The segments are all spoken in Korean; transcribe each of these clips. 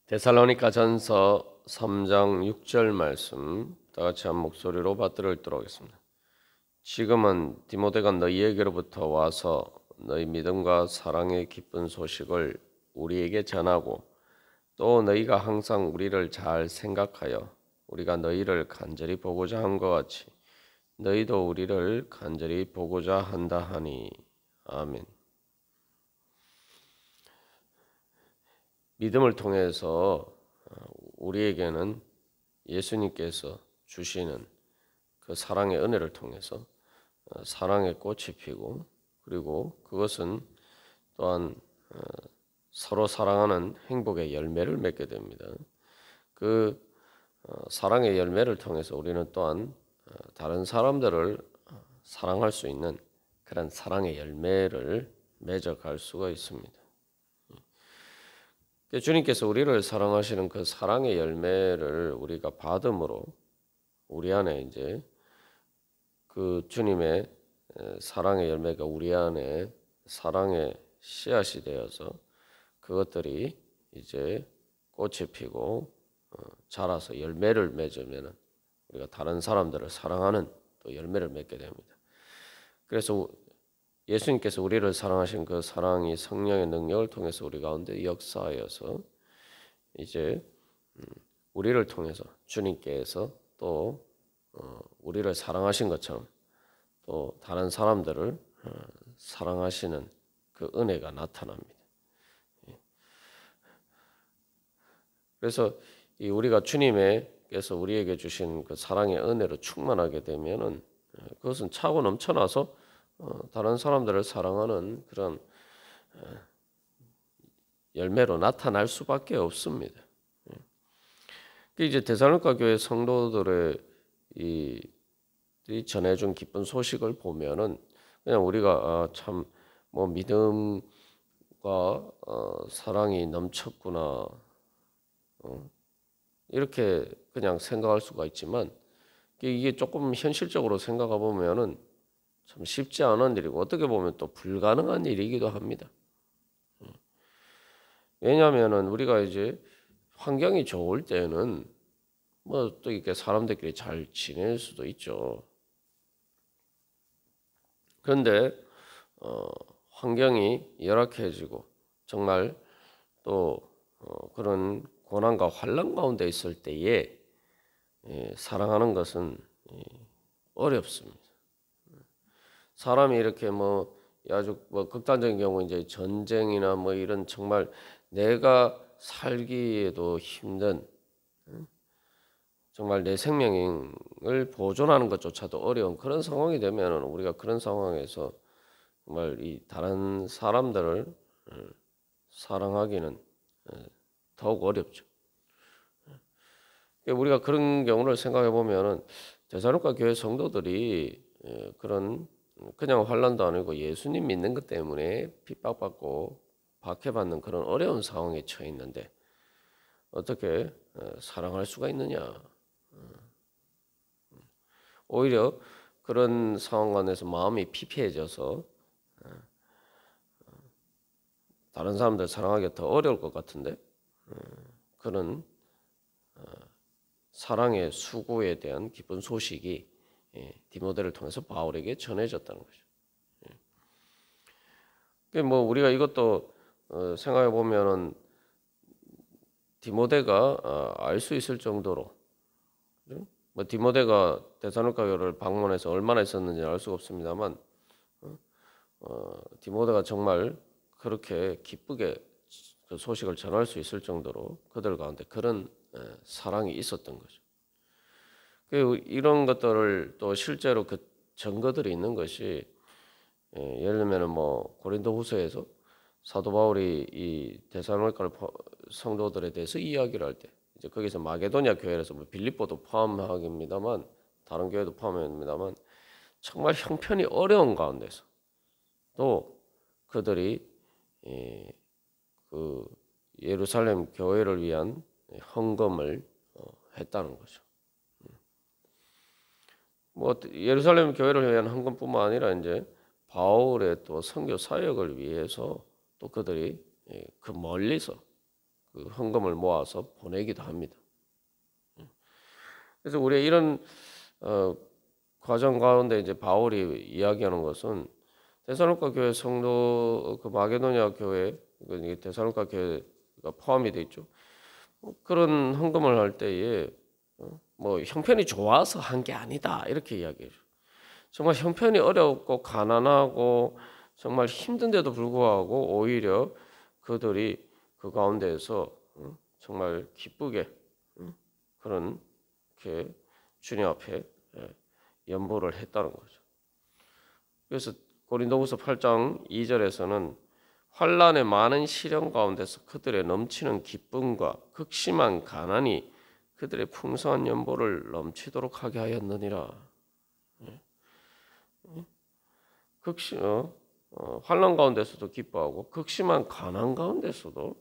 데살로니가 전서 3장 6절 말씀 다 같이 한 목소리로 받들어 읽도록 하겠습니다. 지금은 디모데가 너희에게로부터 와서 너희 믿음과 사랑의 기쁜 소식을 우리에게 전하고 또 너희가 항상 우리를 잘 생각하여 우리가 너희를 간절히 보고자 한 것 같이 너희도 우리를 간절히 보고자 한다 하니. 아멘. 믿음을 통해서 우리에게는 예수님께서 주시는 그 사랑의 은혜를 통해서 사랑의 꽃이 피고, 그리고 그것은 또한 서로 사랑하는 행복의 열매를 맺게 됩니다. 그 사랑의 열매를 통해서 우리는 또한 다른 사람들을 사랑할 수 있는 그런 사랑의 열매를 맺어갈 수가 있습니다. 주님께서 우리를 사랑하시는 그 사랑의 열매를 우리가 받음으로 우리 안에 이제 그 주님의 사랑의 열매가 우리 안에 사랑의 씨앗이 되어서 그것들이 이제 꽃이 피고 자라서 열매를 맺으면 우리가 다른 사람들을 사랑하는 또 열매를 맺게 됩니다. 그래서 예수님께서 우리를 사랑하신 그 사랑이 성령의 능력을 통해서 우리 가운데 역사하여서 이제 우리를 통해서 주님께서 또 우리를 사랑하신 것처럼 또 다른 사람들을 사랑하시는 그 은혜가 나타납니다. 그래서 우리가 주님께서 우리에게 주신 그 사랑의 은혜로 충만하게 되면은 그것은 차고 넘쳐나서 다른 사람들을 사랑하는 그런 열매로 나타날 수밖에 없습니다. 이제 데살로니가 교회 성도들의 이 전해준 기쁜 소식을 보면은 그냥 우리가 참 뭐 믿음과 사랑이 넘쳤구나 이렇게 그냥 생각할 수가 있지만 이게 조금 현실적으로 생각해 보면은 참 쉽지 않은 일이고 어떻게 보면 또 불가능한 일이기도 합니다. 왜냐하면은 우리가 이제 환경이 좋을 때는 뭐 또 이렇게 사람들끼리 잘 지낼 수도 있죠. 그런데 환경이 열악해지고 정말 또 그런 고난과 환난 가운데 있을 때에 사랑하는 것은 어렵습니다. 사람이 이렇게 아주 극단적인 경우 이제 전쟁이나 이런 정말 내가 살기에도 힘든 정말 내 생명을 보존하는 것조차도 어려운 그런 상황이 되면 우리가 그런 상황에서 정말 이 다른 사람들을 사랑하기는 더욱 어렵죠. 우리가 그런 경우를 생각해 보면은 데살로니가 교회 성도들이 그런 그냥 환난도 아니고 예수님 믿는 것 때문에 핍박받고 박해받는 그런 어려운 상황에 처해 있는데 어떻게 사랑할 수가 있느냐? 오히려 그런 상황 안에서 마음이 피폐해져서 다른 사람들 사랑하기가 더 어려울 것 같은데 그런 사랑의 수고에 대한 기쁜 소식이 디모데를 통해서 바울에게 전해졌다는 거죠. 우리가 이것도 생각해 보면은 디모데가 알 수 있을 정도로 디모데가 데살로니가 교회를 방문해서 얼마나 있었는지 알 수가 없습니다만 디모데가 정말 그렇게 기쁘게 그 소식을 전할 수 있을 정도로 그들 가운데 그런 사랑이 있었던 거죠. 이런 것들을 또 실제로 그 증거들이 있는 것이 예를 들면 고린도후서에서 사도 바울이 이 데살로니가 성도들에 대해서 이야기를 할 때 이제 거기서 마게도냐 교회에서 빌립보도 포함하기입니다만 다른 교회도 포함합니다만 정말 형편이 어려운 가운데서 또 그들이 그 예루살렘 교회를 위한 헌금을 했다는 거죠. 예루살렘 교회를 위한 헌금뿐만 아니라 이제 바울의 또 선교 사역을 위해서 또 그들이 그 멀리서 그 헌금을 모아서 보내기도 합니다. 그래서 우리가 이런 과정 가운데 이제 바울이 이야기하는 것은 데살로니가 교회 성도, 그 마게도냐 교회, 데살로니가 교회가 포함이 돼 있죠. 그런 헌금을 할 때에 뭐 형편이 좋아서 한 게 아니다 이렇게 이야기해요. 정말 형편이 어렵고 가난하고 정말 힘든데도 불구하고 오히려 그들이 그 가운데에서 정말 기쁘게 그런 이렇게 주님 앞에 연보를 했다는 거죠. 그래서 고린도후서 8장 2절에서는 환난의 많은 시련 가운데서 그들의 넘치는 기쁨과 극심한 가난이 그들의 풍성한 연보를 넘치도록 하게 하였느니라. 환난 가운데서도 기뻐하고 극심한 가난 가운데서도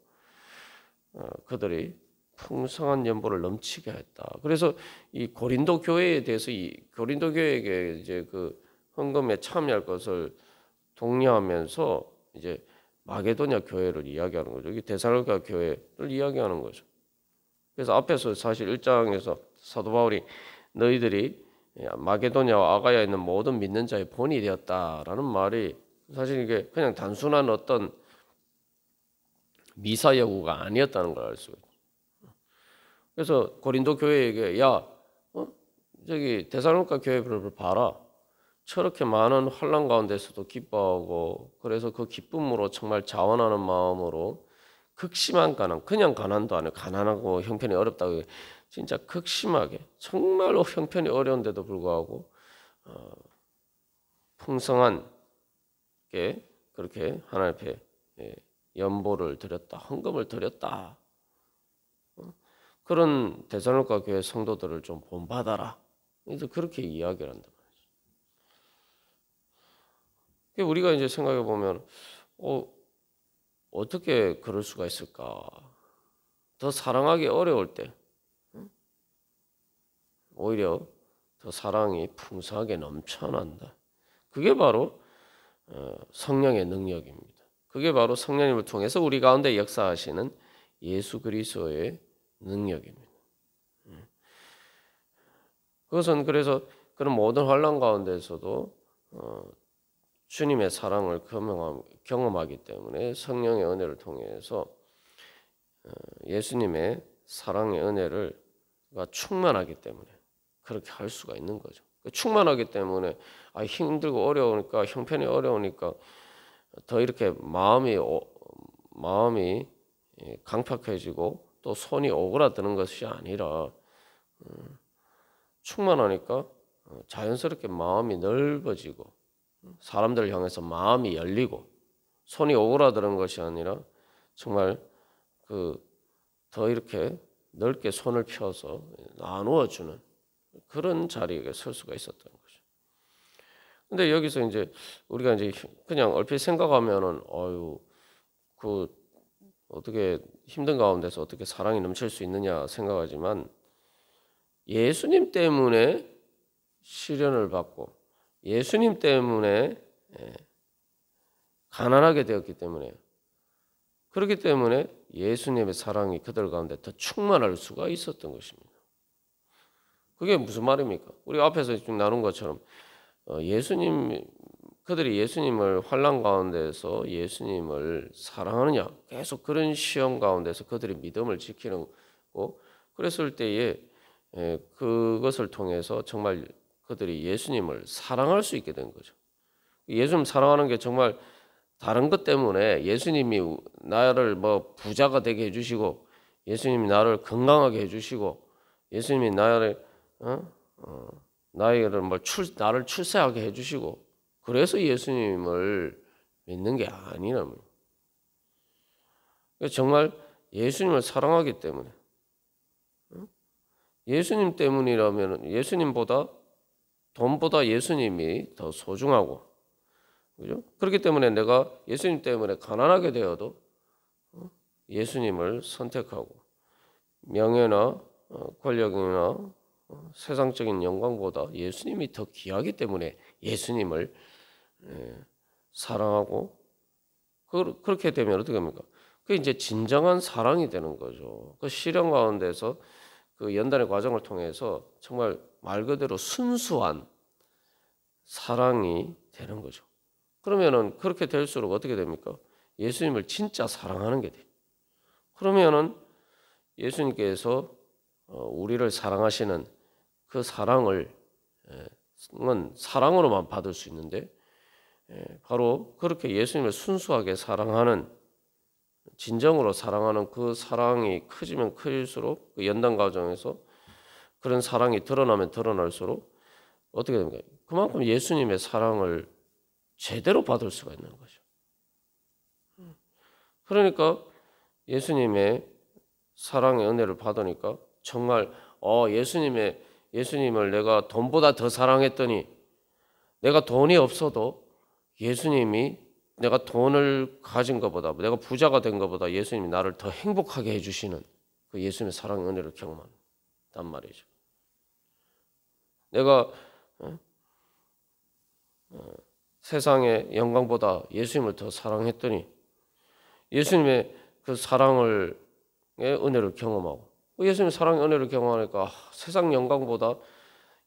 그들이 풍성한 연보를 넘치게 했다. 그래서 이 고린도 교회에 대해서 이 고린도 교회에게 이제 그 헌금에 참여할 것을 독려하면서 이제 마게도냐 교회를 이야기하는 거죠. 이 데살로니가 교회를 이야기하는 거죠. 그래서 앞에서 사실 1장에서 사도 바울이 너희들이 마게도냐와 아가야에 있는 모든 믿는 자의 본이 되었다라는 말이 사실 이게 그냥 단순한 어떤 미사 여구가 아니었다는 걸 알 수가 있죠. 그래서 고린도 교회에게 저기 데살로니가 교회를 봐라. 저렇게 많은 환난 가운데서도 기뻐하고 그래서 그 기쁨으로 정말 자원하는 마음으로 극심한 가난, 그냥 가난도 아니고 가난하고 형편이 어렵다고 진짜 극심하게 정말로 형편이 어려운데도 불구하고 풍성한 게 그렇게 하나님 앞에 연보를 드렸다, 헌금을 드렸다. 그런 데살로니가 교회 성도들을 좀 본받아라. 이제 그렇게 이야기를 한다. 우리가 이제 생각해 보면 어떻게 그럴 수가 있을까? 더 사랑하기 어려울 때 오히려 더 사랑이 풍성하게 넘쳐난다. 그게 바로 성령의 능력입니다. 그게 바로 성령님을 통해서 우리 가운데 역사하시는 예수 그리스도의 능력입니다. 그것은 그래서 그런 모든 환난 가운데서도 주님의 사랑을 경험하기 때문에 성령의 은혜를 통해서 예수님의 사랑의 은혜가 충만하기 때문에 그렇게 할 수가 있는 거죠. 충만하기 때문에 힘들고 어려우니까 형편이 어려우니까 더 이렇게 마음이 강팍해지고 또 손이 오그라드는 것이 아니라 충만하니까 자연스럽게 마음이 넓어지고 사람들을 향해서 마음이 열리고 손이 오그라드는 것이 아니라 정말 더 이렇게 넓게 손을 펴서 나누어 주는 그런 자리에 설 수가 있었던 거죠. 근데 여기서 이제 우리가 이제 그냥 얼핏 생각하면은 어떻게 힘든 가운데서 어떻게 사랑이 넘칠 수 있느냐 생각하지만 예수님 때문에 시련을 받고 예수님 때문에 가난하게 되었기 때문에 그렇기 때문에 예수님의 사랑이 그들 가운데 더 충만할 수가 있었던 것입니다. 그게 무슨 말입니까? 우리 앞에서 쭉 나눈 것처럼 그들이 예수님을 환난 가운데서 예수님을 사랑하느냐 계속 그런 시험 가운데서 그들이 믿음을 지키는 거 그랬을 때에 그것을 통해서 정말 그들이 예수님을 사랑할 수 있게 된 거죠. 예수님 사랑하는 게 정말 다른 것 때문에 예수님이 나를 부자가 되게 해주시고 예수님이 나를 건강하게 해주시고 예수님이 나를 나를 출세하게 해주시고 그래서 예수님을 믿는 게 아니라면 정말 예수님을 사랑하기 때문에 예수님 때문이라면 예수님보다 돈보다 예수님이 더 소중하고 그죠? 그렇기 때문에 내가 예수님 때문에 가난하게 되어도 예수님을 선택하고 명예나 권력이나 세상적인 영광보다 예수님이 더 귀하기 때문에 예수님을 사랑하고 그렇게 되면 어떻게 합니까? 그게 이제 진정한 사랑이 되는 거죠. 그 시련 가운데서 그 연단의 과정을 통해서 정말 말 그대로 순수한 사랑이 되는 거죠. 그러면은 그렇게 될수록 어떻게 됩니까? 예수님을 진짜 사랑하는 게 돼요. 그러면은 예수님께서 우리를 사랑하시는 그 사랑을 사랑으로만 받을 수 있는데 바로 그렇게 예수님을 순수하게 사랑하는 진정으로 사랑하는 그 사랑이 커지면 클수록 그 연단 과정에서 그런 사랑이 드러나면 드러날수록 어떻게 됩니까? 그만큼 예수님의 사랑을 제대로 받을 수가 있는 거죠. 그러니까 예수님의 사랑의 은혜를 받으니까 정말 예수님을 내가 돈보다 더 사랑했더니 내가 돈이 없어도 예수님이 내가 돈을 가진 것보다 내가 부자가 된 것보다 예수님이 나를 더 행복하게 해주시는 그 예수님의 사랑의 은혜를 경험한단 말이죠. 내가 세상의 영광보다 예수님을 더 사랑했더니 예수님의 그 사랑의 은혜를 경험하고 예수님의 사랑의 은혜를 경험하니까 세상 영광보다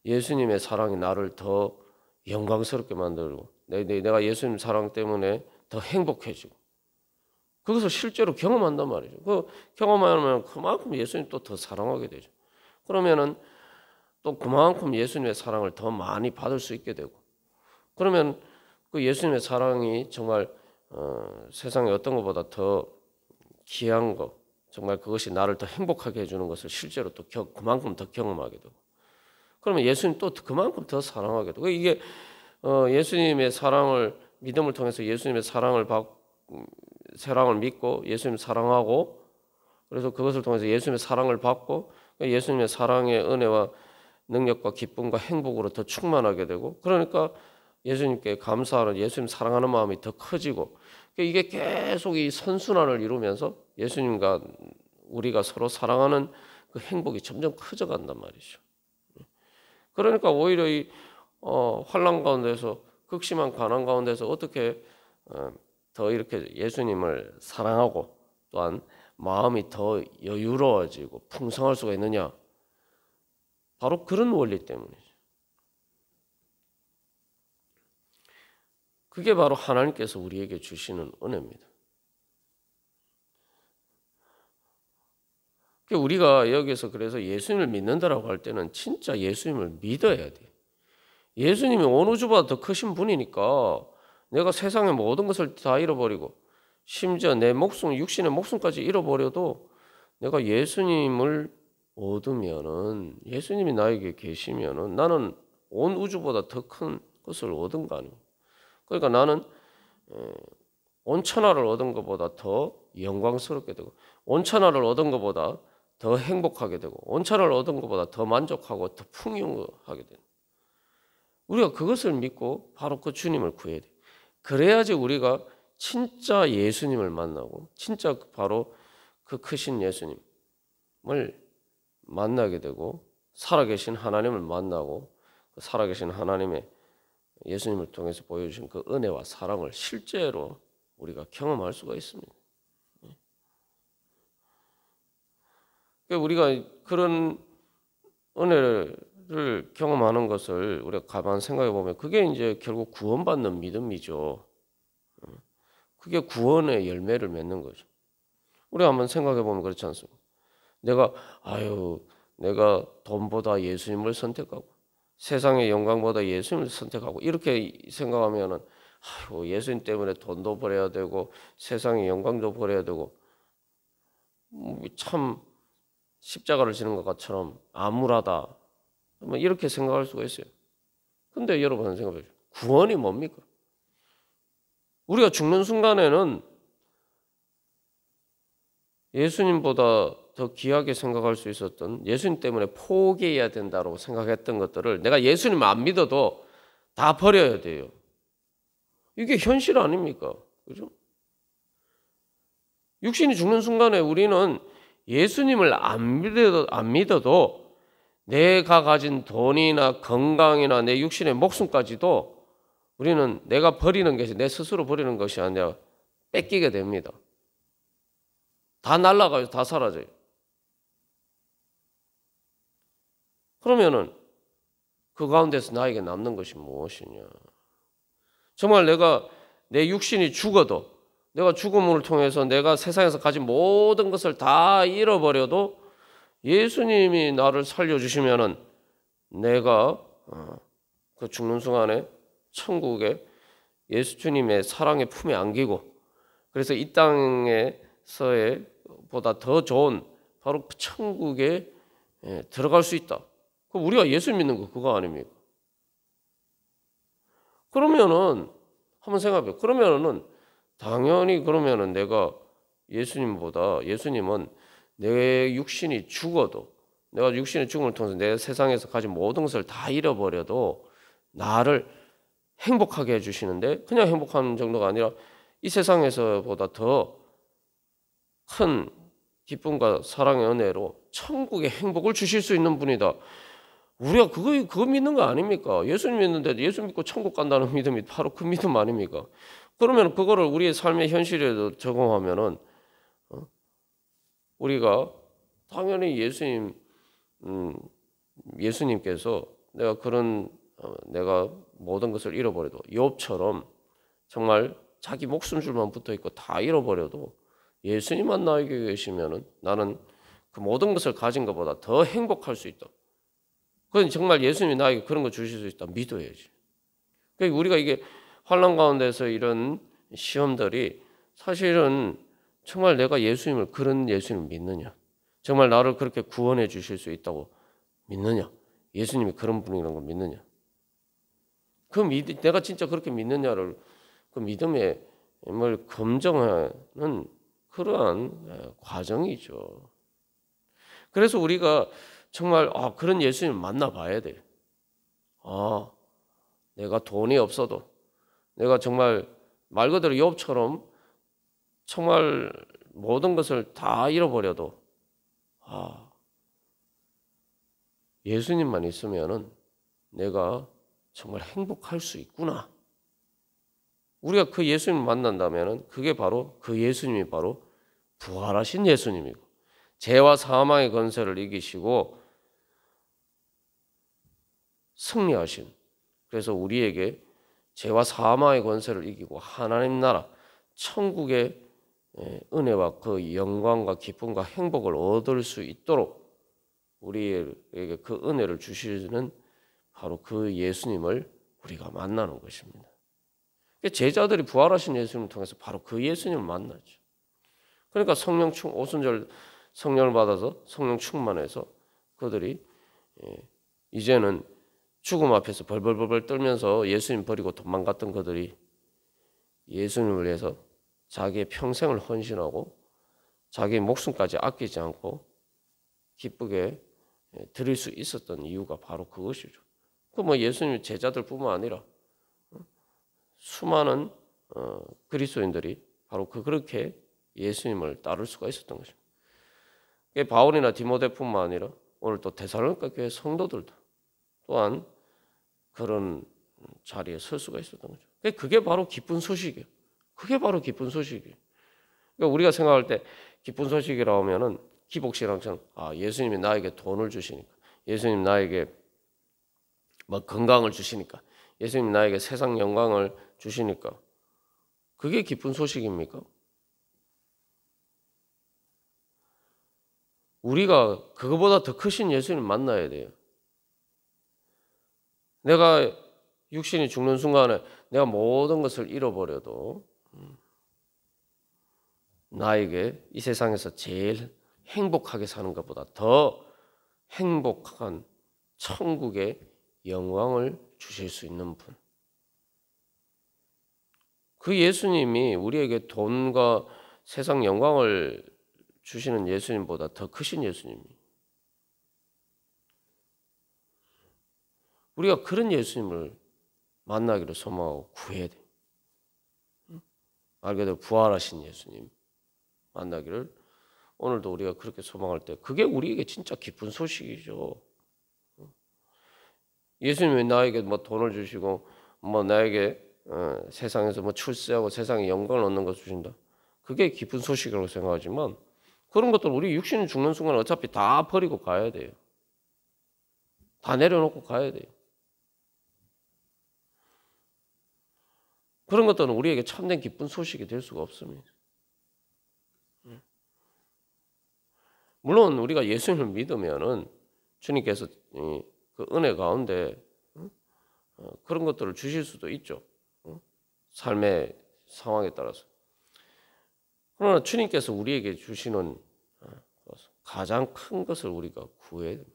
예수님의 사랑이 나를 더 영광스럽게 만들고 내가 예수님 사랑 때문에 더 행복해지고 그것을 실제로 경험한단 말이죠. 그 경험하면 그만큼 예수님 또 더 사랑하게 되죠. 그러면은 또 그만큼 예수님의 사랑을 더 많이 받을 수 있게 되고 그러면 그 예수님의 사랑이 정말 세상에 어떤 것보다 더 귀한 것 정말 그것이 나를 더 행복하게 해주는 것을 실제로 또 그만큼 더 경험하게 되고 그러면 예수님 또 그만큼 더 사랑하게 되고 이게 예수님의 사랑을 믿음을 통해서 예수님의 사랑을 믿고 예수님 사랑하고 그래서 그것을 통해서 예수님의 사랑을 받고 예수님의 사랑의 은혜와 능력과 기쁨과 행복으로 더 충만하게 되고 그러니까 예수님께 감사하는 예수님 사랑하는 마음이 더 커지고 이게 계속 이 선순환을 이루면서 예수님과 우리가 서로 사랑하는 그 행복이 점점 커져간단 말이죠. 그러니까 오히려 이 환난 가운데서 극심한 가난 가운데서 어떻게 더 이렇게 예수님을 사랑하고 또한 마음이 더 여유로워지고 풍성할 수가 있느냐? 바로 그런 원리 때문이죠. 그게 바로 하나님께서 우리에게 주시는 은혜입니다. 우리가 여기서 그래서 예수님을 믿는다라고 할 때는 진짜 예수님을 믿어야 돼. 예수님이 온 우주보다 더 크신 분이니까 내가 세상의 모든 것을 다 잃어버리고 심지어 내 목숨, 육신의 목숨까지 잃어버려도 내가 예수님을 얻으면은 예수님이 나에게 계시면은 나는 온 우주보다 더 큰 것을 얻은 거 아니에요. 그러니까 나는 온 천하를 얻은 것보다 더 영광스럽게 되고 온 천하를 얻은 것보다 더 행복하게 되고 온 천하를 얻은 것보다 더 만족하고 더 풍요하게 되는 우리가 그것을 믿고 바로 그 주님을 구해야 돼. 그래야지 우리가 진짜 예수님을 만나고 진짜 바로 그 크신 예수님을 만나게 되고 살아계신 하나님을 만나고 살아계신 하나님의 예수님을 통해서 보여주신 그 은혜와 사랑을 실제로 우리가 경험할 수가 있습니다. 우리가 그런 은혜를 경험하는 것을 우리가 가만 생각해 보면 그게 이제 결국 구원받는 믿음이죠. 그게 구원의 열매를 맺는 거죠. 우리가 한번 생각해 보면 그렇지 않습니까? 내가 돈보다 예수님을 선택하고 세상의 영광보다 예수님을 선택하고 이렇게 생각하면은 예수님 때문에 돈도 버려야 되고 세상의 영광도 버려야 되고 참 십자가를 지는 것처럼 암울하다. 이렇게 생각할 수가 있어요. 근데 여러분 생각해 보세요. 구원이 뭡니까? 우리가 죽는 순간에는 예수님보다 더 귀하게 생각할 수 있었던 예수님 때문에 포기해야 된다고 생각했던 것들을 내가 예수님 안 믿어도 다 버려야 돼요. 이게 현실 아닙니까? 그죠? 육신이 죽는 순간에 우리는 예수님을 안 믿어도 내가 가진 돈이나 건강이나 내 육신의 목숨까지도 우리는 내가 버리는 것이 내 스스로 버리는 것이 아니라 뺏기게 됩니다. 다 날아가요. 다 사라져요. 그러면은 그 가운데서 나에게 남는 것이 무엇이냐? 정말 내가 내 육신이 죽어도, 내가 죽음을 통해서 내가 세상에서 가진 모든 것을 다 잃어버려도 예수님이 나를 살려주시면은 내가 그 죽는 순간에 천국에 예수 주님의 사랑의 품에 안기고, 그래서 이 땅에서의 보다 더 좋은 바로 그 천국에 들어갈 수 있다. 그럼 우리가 예수 믿는 거 그거 아닙니까? 그러면은 한번 생각해. 그러면은 당연히 그러면은 내가 예수님은 내 육신이 죽어도, 내가 육신의 죽음을 통해서 내 세상에서 가진 모든 것을 다 잃어버려도 나를 행복하게 해주시는데, 그냥 행복한 정도가 아니라 이 세상에서보다 더 큰 기쁨과 사랑의 은혜로 천국의 행복을 주실 수 있는 분이다. 우리가 그거 믿는 거 아닙니까? 예수님 믿는데 예수 믿고 천국 간다는 믿음이 바로 그 믿음 아닙니까? 그러면 그거를 우리의 삶의 현실에도 적용하면은 우리가 당연히 예수님께서 내가 모든 것을 잃어버려도, 욥처럼 정말 자기 목숨줄만 붙어 있고 다 잃어버려도 예수님만 나에게 계시면은 나는 그 모든 것을 가진 것보다 더 행복할 수 있다. 그건 정말 예수님이 나에게 그런 거 주실 수 있다 믿어야지. 그러니까 우리가 이게 환난 가운데서 이런 시험들이 사실은 정말 내가 그런 예수님을 믿느냐, 정말 나를 그렇게 구원해 주실 수 있다고 믿느냐, 예수님이 그런 분이라는 걸 믿느냐, 내가 진짜 그렇게 믿느냐를 그 믿음의 뭘 검증하는 그러한 과정이죠. 그래서 우리가 정말 그런 예수님을 만나봐야 돼요. 내가 돈이 없어도, 내가 정말 말 그대로 욥처럼 정말 모든 것을 다 잃어버려도 예수님만 있으면은 내가 정말 행복할 수 있구나. 우리가 그 예수님을 만난다면은 그게 바로 그 예수님이 바로 부활하신 예수님이고, 죄와 사망의 권세를 이기시고 승리하신, 그래서 우리에게 죄와 사망의 권세를 이기고 하나님 나라 천국의 은혜와 그 영광과 기쁨과 행복을 얻을 수 있도록 우리에게 그 은혜를 주시는 바로 그 예수님을 우리가 만나는 것입니다. 제자들이 부활하신 예수님을 통해서 바로 그 예수님을 만나죠. 그러니까 오순절 성령을 받아서 성령 충만해서 그들이 이제는 죽음 앞에서 벌벌벌 떨면서 예수님 버리고 도망갔던 그들이 예수님을 위해서 자기의 평생을 헌신하고 자기의 목숨까지 아끼지 않고 기쁘게 드릴 수 있었던 이유가 바로 그것이죠. 예수님 제자들뿐만 아니라 수많은 그리스도인들이 바로 그렇게 예수님을 따를 수가 있었던 것입니다. 바울이나 디모데뿐만 아니라 오늘 또 데살로니가 교회 성도들도 또한 그런 자리에 설 수가 있었던 거죠. 그게 바로 기쁜 소식이에요. 그게 바로 기쁜 소식이에요. 그러니까 우리가 생각할 때 기쁜 소식이라고 하면은 기복신앙처럼 예수님이 나에게 돈을 주시니까, 예수님 나에게 건강을 주시니까, 예수님 나에게 세상 영광을 주시니까 그게 기쁜 소식입니까? 우리가 그거보다 더 크신 예수님을 만나야 돼요. 내가 육신이 죽는 순간에 내가 모든 것을 잃어버려도 나에게 이 세상에서 제일 행복하게 사는 것보다 더 행복한 천국의 영광을 주실 수 있는 분, 그 예수님이 우리에게 돈과 세상 영광을 주시는 예수님보다 더 크신 예수님이, 우리가 그런 예수님을 만나기를 소망하고 구해야 돼. 말 그대로 부활하신 예수님 만나기를 오늘도 우리가 그렇게 소망할 때 그게 우리에게 진짜 기쁜 소식이죠. 예수님이 나에게 돈을 주시고 나에게 세상에서 출세하고 세상에 영광을 얻는 것을 주신다. 그게 기쁜 소식이라고 생각하지만 그런 것들 우리 육신이 죽는 순간 어차피 다 버리고 가야 돼요. 다 내려놓고 가야 돼요. 그런 것들은 우리에게 참된 기쁜 소식이 될 수가 없습니다. 물론 우리가 예수님을 믿으면은 주님께서 그 은혜 가운데 그런 것들을 주실 수도 있죠. 삶의 상황에 따라서. 그러나 주님께서 우리에게 주시는 가장 큰 것을 우리가 구해야 됩니다.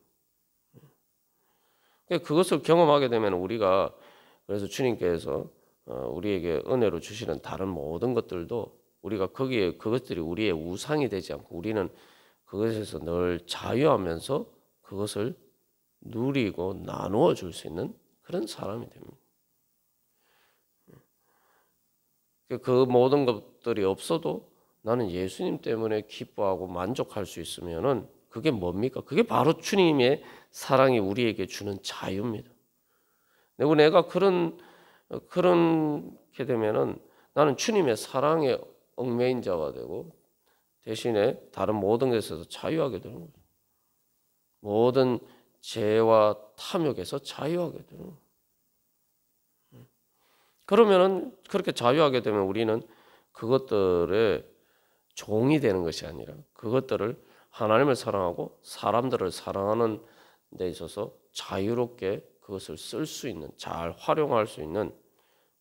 그것을 경험하게 되면 우리가 그래서 주님께서 우리에게 은혜로 주시는 다른 모든 것들도 우리가 거기에 그것들이 우리의 우상이 되지 않고 우리는 그것에서 늘 자유하면서 그것을 누리고 나누어 줄 수 있는 그런 사람이 됩니다. 그 모든 것들이 없어도 나는 예수님 때문에 기뻐하고 만족할 수 있으면은 그게 뭡니까? 그게 바로 주님의 사랑이 우리에게 주는 자유입니다. 내가 그렇게 되면은 나는 주님의 사랑에 얽매인 자가 되고 대신에 다른 모든 것에서 자유하게 되는 거죠. 모든 죄와 탐욕에서 자유하게 되는 거죠. 그러면은 그렇게 자유하게 되면 우리는 그것들의 종이 되는 것이 아니라 그것들을 하나님을 사랑하고 사람들을 사랑하는 데 있어서 자유롭게 그것을 쓸 수 있는, 잘 활용할 수 있는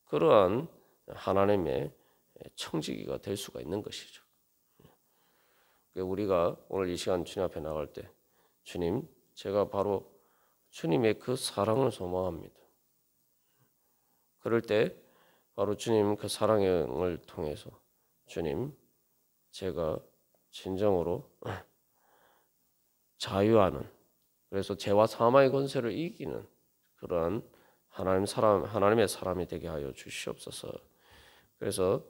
그러한 하나님의 청지기가 될 수가 있는 것이죠. 우리가 오늘 이 시간 주님 앞에 나갈 때 주님, 제가 바로 주님의 그 사랑을 소망합니다. 그럴 때 바로 주님 그 사랑을 통해서 주님, 제가 진정으로 자유하는, 그래서 죄와 사망의 권세를 이기는 그러한 하나님의 사람이 되게 하여 주시옵소서. 그래서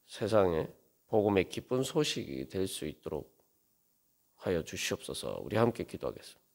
세상에 복음의 기쁜 소식이 될 수 있도록 하여 주시옵소서. 우리 함께 기도하겠습니다.